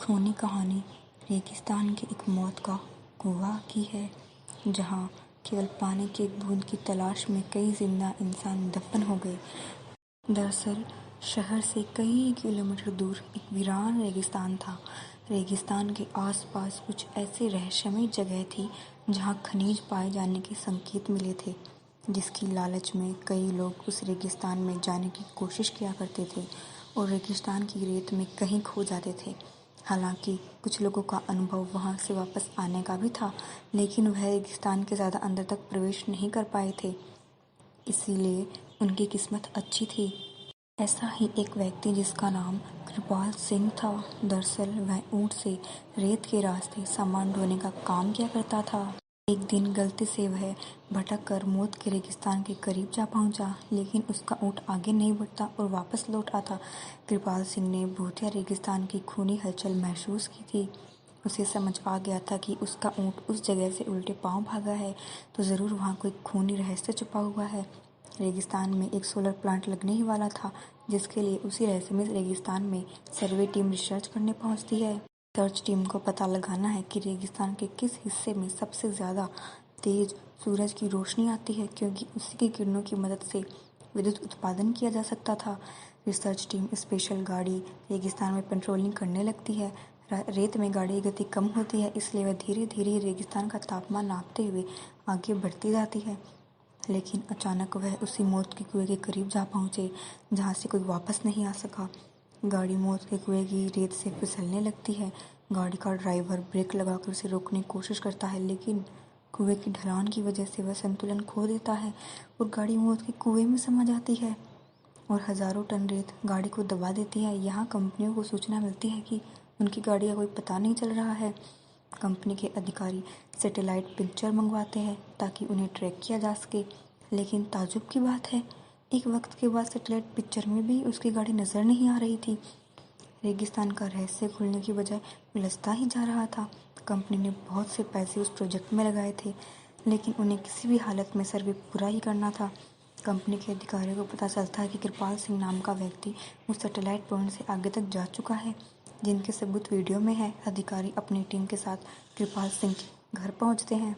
खूनी कहानी रेगिस्तान के एक मौत का कुआं की है, जहां केवल पानी की एक बूंद की तलाश में कई जिंदा इंसान दफन हो गए। दरअसल शहर से कई किलोमीटर दूर एक वीरान रेगिस्तान था। रेगिस्तान के आसपास कुछ ऐसी रहस्यमयी जगह थी जहां खनिज पाए जाने के संकेत मिले थे, जिसकी लालच में कई लोग उस रेगिस्तान में जाने की कोशिश किया करते थे और रेगिस्तान की रेत में कहीं खो जाते थे। हालांकि कुछ लोगों का अनुभव वहां से वापस आने का भी था, लेकिन वह रेगिस्तान के ज़्यादा अंदर तक प्रवेश नहीं कर पाए थे, इसीलिए उनकी किस्मत अच्छी थी। ऐसा ही एक व्यक्ति जिसका नाम कृपाल सिंह था। दरअसल वह ऊंट से रेत के रास्ते सामान ढोने का काम किया करता था। एक दिन गलती से वह भटक कर मौत के रेगिस्तान के करीब जा पहुंचा, लेकिन उसका ऊंट आगे नहीं बढ़ता और वापस लौट आता। कृपाल सिंह ने भूतिया रेगिस्तान की खूनी हलचल महसूस की थी। उसे समझ आ गया था कि उसका ऊंट उस जगह से उल्टे पांव भागा है, तो ज़रूर वहाँ कोई खूनी रहस्य छुपा हुआ है। रेगिस्तान में एक सोलर प्लांट लगने ही वाला था, जिसके लिए उसी रहस्यमय रेगिस्तान में सर्वे टीम रिसर्च करने पहुंचती है। सर्च टीम को पता लगाना है कि रेगिस्तान के किस हिस्से में सबसे ज़्यादा तेज सूरज की रोशनी आती है, क्योंकि उसी की किरणों की मदद से विद्युत उत्पादन किया जा सकता था। रिसर्च टीम स्पेशल गाड़ी रेगिस्तान में पेट्रोलिंग करने लगती है। रेत में गाड़ी की गति कम होती है, इसलिए वह धीरे धीरे रेगिस्तान का तापमान नापते हुए आगे बढ़ती जाती है। लेकिन अचानक वह उसी मौत के कुएं के करीब जा पहुंचे, जहां से कोई वापस नहीं आ सका। गाड़ी मौत के कुएं की रेत से फिसलने लगती है। गाड़ी का ड्राइवर ब्रेक लगाकर उसे रोकने की कोशिश करता है, लेकिन कुएं की ढलान की वजह से वह संतुलन खो देता है और गाड़ी मौत के कुएं में समा जाती है और हजारों टन रेत गाड़ी को दबा देती है। यहाँ कंपनियों को सूचना मिलती है कि उनकी गाड़ी का कोई पता नहीं चल रहा है। कंपनी के अधिकारी सैटेलाइट पिक्चर मंगवाते हैं ताकि उन्हें ट्रैक किया जा सके, लेकिन ताज्जुब की बात है, एक वक्त के बाद सैटेलाइट पिक्चर में भी उसकी गाड़ी नजर नहीं आ रही थी। रेगिस्तान का रहस्य खुलने की बजाय उलझता ही जा रहा था। कंपनी ने बहुत से पैसे उस प्रोजेक्ट में लगाए थे, लेकिन उन्हें किसी भी हालत में सर्वे पूरा ही करना था। कंपनी के अधिकारियों को पता चलता है कि कृपाल सिंह नाम का व्यक्ति उस सैटेलाइट पॉइंट से आगे तक जा चुका है, जिनके सबूत वीडियो में है। अधिकारी अपनी टीम के साथ कृपाल सिंह के घर पहुंचते हैं।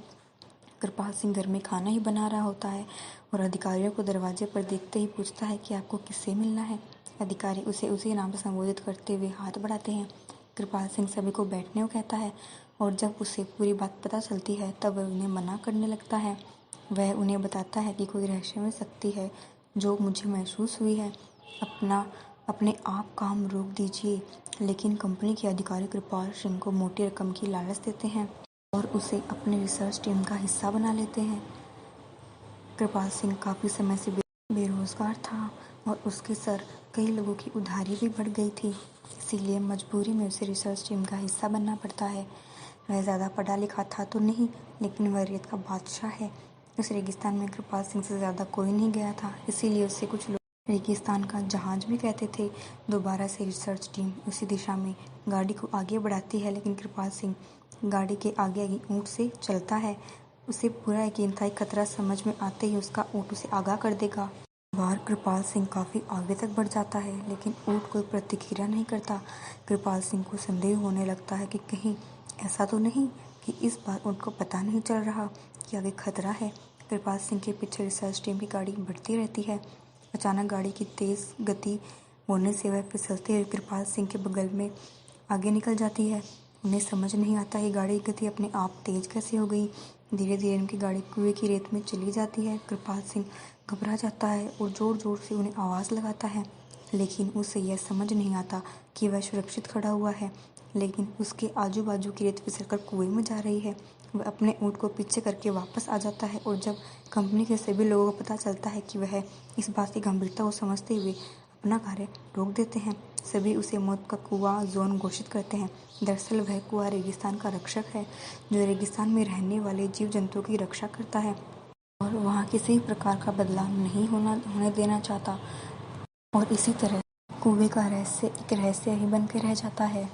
कृपाल सिंह घर में खाना ही बना रहा होता है और अधिकारियों को दरवाजे पर देखते ही पूछता है कि आपको किससे मिलना है। अधिकारी उसे उसी नाम से संबोधित करते हुए हाथ बढ़ाते हैं। कृपाल सिंह सभी को बैठने को कहता है और जब उसे पूरी बात पता चलती है तब वह उन्हें मना करने लगता है। वह उन्हें बताता है कि कोई रहस्यमय शक्ति है जो मुझे महसूस हुई है, अपने आप काम रोक दीजिए। लेकिन कंपनी के अधिकारी कृपाल सिंह को मोटी रकम की लालच देते हैं और उसे अपनी रिसर्च टीम का हिस्सा बना लेते हैं। कृपाल सिंह काफ़ी समय से बेरोजगार था और उसके सर कई लोगों की उधारी भी बढ़ गई थी, इसीलिए मजबूरी में उसे रिसर्च टीम का हिस्सा बनना पड़ता है। वह ज़्यादा पढ़ा लिखा था तो नहीं, लेकिन वह रेत का बादशाह है। उस रेगिस्तान में कृपाल सिंह से ज़्यादा कोई नहीं गया था, इसीलिए उसे कुछ लोग रेगिस्तान का जहाज भी कहते थे। दोबारा से रिसर्च टीम उसी दिशा में गाड़ी को आगे बढ़ाती है, लेकिन कृपाल सिंह गाड़ी के आगे आगे ऊँट से चलता है। उसे पूरा यकीन था खतरा समझ में आते ही उसका ऊँट उसे आगाह कर देगा। बार कृपाल सिंह काफ़ी आगे तक बढ़ जाता है, लेकिन ऊँट कोई प्रतिक्रिया नहीं करता। कृपाल सिंह को संदेह होने लगता है कि कहीं ऐसा तो नहीं कि इस बार ऊँट को पता नहीं चल रहा कि आगे खतरा है। कृपाल सिंह के पीछे रिसर्च टीम की गाड़ी बढ़ती रहती है। अचानक गाड़ी की तेज़ गति होने से वह फिसलते हुए कृपाल सिंह के बगल में आगे निकल जाती है। उन्हें समझ नहीं आता कि गाड़ी की गति अपने आप तेज कैसे हो गई। धीरे धीरे उनकी गाड़ी कुएं की रेत में चली जाती है। कृपाल सिंह घबरा जाता है और ज़ोर ज़ोर से उन्हें आवाज़ लगाता है, लेकिन उसे यह समझ नहीं आता कि वह सुरक्षित खड़ा हुआ है, लेकिन उसके आजू बाजू की रेत फिसलकर कुएं में जा रही है। वह अपने ऊँट को पीछे करके वापस आ जाता है और जब कंपनी के सभी लोगों को पता चलता है कि वह इस बात की गंभीरता को समझते हुए अपना कार्य रोक देते हैं। सभी उसे मौत का कुआं जोन घोषित करते हैं। दरअसल वह कुआं रेगिस्तान का रक्षक है, जो रेगिस्तान में रहने वाले जीव जंतुओं की रक्षा करता है और वहाँ किसी प्रकार का बदलाव नहीं होने देना चाहता। और इसी तरह कुएं का रहस्य एक रहस्य ही बनकर रह जाता है।